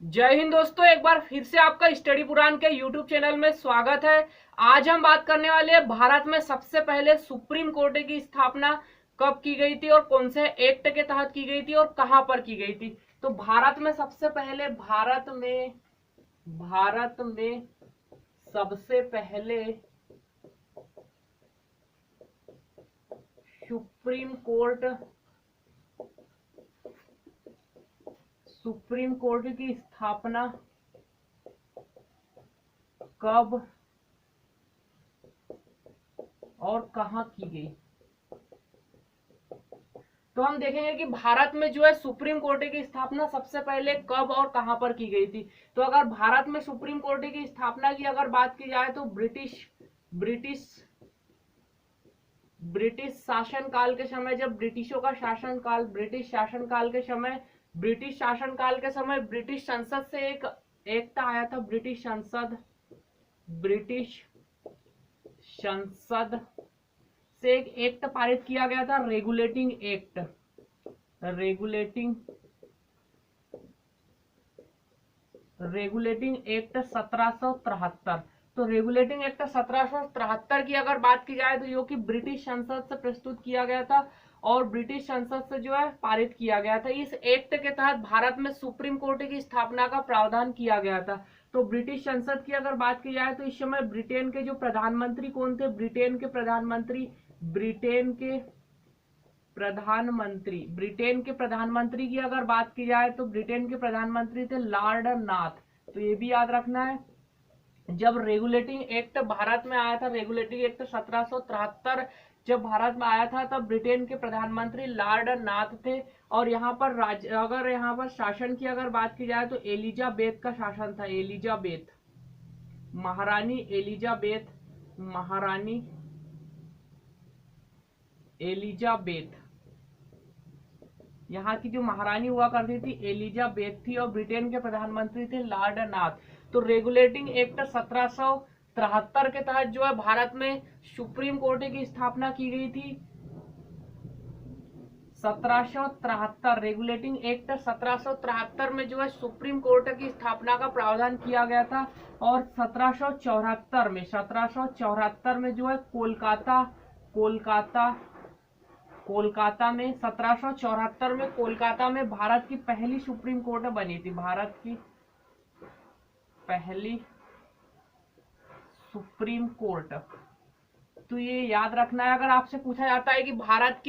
जय हिंद दोस्तों, एक बार फिर से आपका स्टडी पुराण के यूट्यूब चैनल में स्वागत है। आज हम बात करने वाले हैं भारत में सबसे पहले सुप्रीम कोर्ट की स्थापना कब की गई थी और कौन से एक्ट के तहत की गई थी और कहां पर की गई थी। तो भारत में सबसे पहले सबसे पहले सुप्रीम कोर्ट की स्थापना कब और कहां की गई। तो हम देखेंगे कि भारत में जो है सुप्रीम कोर्ट की स्थापना सबसे पहले कब और कहां पर की गई थी। तो अगर भारत में सुप्रीम कोर्ट की स्थापना की अगर बात की जाए तो ब्रिटिश ब्रिटिश शासनकाल के समय, जब ब्रिटिशों का शासनकाल, ब्रिटिश शासनकाल के समय ब्रिटिश संसद से एक एक्ट आया था। ब्रिटिश संसद से एक एक्ट पारित किया गया था, रेगुलेटिंग एक्ट 1773। तो रेगुलेटिंग एक्ट 1773 की अगर बात की जाए तो जो कि ब्रिटिश संसद से प्रस्तुत किया गया था और ब्रिटिश संसद से जो है पारित किया गया था। इस एक्ट के तहत भारत में सुप्रीम कोर्ट की स्थापना का प्रावधान किया गया था। तो ब्रिटिश संसद की अगर बात की जाए तो इस समय ब्रिटेन के जो प्रधानमंत्री कौन थे, ब्रिटेन के प्रधानमंत्री की अगर बात की जाए तो ब्रिटेन के प्रधानमंत्री थे लॉर्ड नाथ। तो ये भी याद रखना है। जब रेगुलेटिंग एक्ट भारत में आया था, रेगुलेटिंग एक्ट 1773 जब भारत में आया था तब ब्रिटेन के प्रधानमंत्री लॉर्ड नाथ थे। और यहाँ पर शासन की अगर बात की जाए तो एलिजाबेथ का शासन था। महारानी एलिजाबेथ यहाँ की जो महारानी हुआ करती थी एलिजाबेथ थी और ब्रिटेन के प्रधानमंत्री थे लॉर्ड नाथ। तो रेगुलेटिंग एक्ट 1773 के तहत जो है भारत में सुप्रीम कोर्ट की स्थापना की गई थी। 1773 रेगुलेटिंग एक्ट 1773 में जो है सुप्रीम कोर्ट की स्थापना का प्रावधान किया गया था। और 1774 में जो है कोलकाता में 1774 में कोलकाता में भारत की पहली सुप्रीम कोर्ट बनी थी। भारत की पहली सुप्रीम कोर्ट। तो ये याद रखना है। अगर आपसे पूछा जाता है कि भारत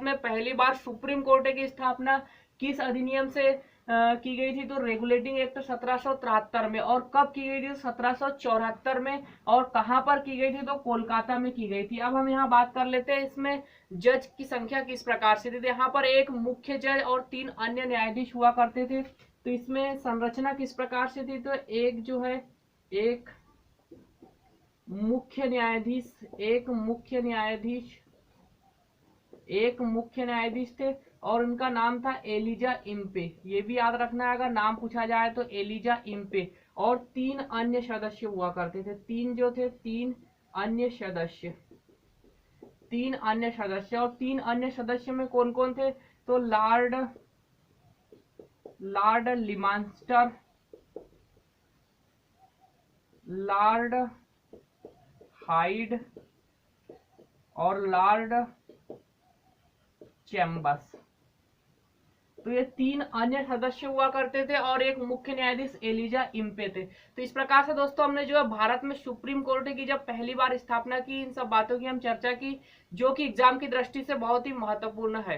में पहली बार सुप्रीम कोर्ट की स्थापना किस अधिनियम से की गई थी, तो रेगुलेटिंग एक्ट 1773 में। और कब की गई थी, 1774 में। और कहां पर की गई थी, तो कोलकाता में की गई थी। अब हम यहाँ बात कर लेते हैं इसमें जज की संख्या किस प्रकार से थी। तो यहाँ पर एक मुख्य जज और 3 अन्य न्यायाधीश हुआ करते थे। तो इसमें संरचना किस प्रकार से थी, तो एक मुख्य न्यायाधीश थे और उनका नाम था एलिजा इम्पे। ये भी याद रखना है अगर नाम पूछा जाए तो, एलिजा इम्पे। और 3 अन्य सदस्य हुआ करते थे। 3 अन्य सदस्य और 3 अन्य सदस्य में कौन कौन थे, तो लॉर्ड लिमांस्टर, लॉर्ड हाइड और लॉर्ड चैम्बर्स। तो ये 3 अन्य सदस्य हुआ करते थे और एक मुख्य न्यायाधीश एलिजा इम्पे थे। तो इस प्रकार से दोस्तों हमने जो है भारत में सुप्रीम कोर्ट की जब पहली बार स्थापना की, इन सब बातों की हम चर्चा की जो कि एग्जाम की दृष्टि से बहुत ही महत्वपूर्ण है।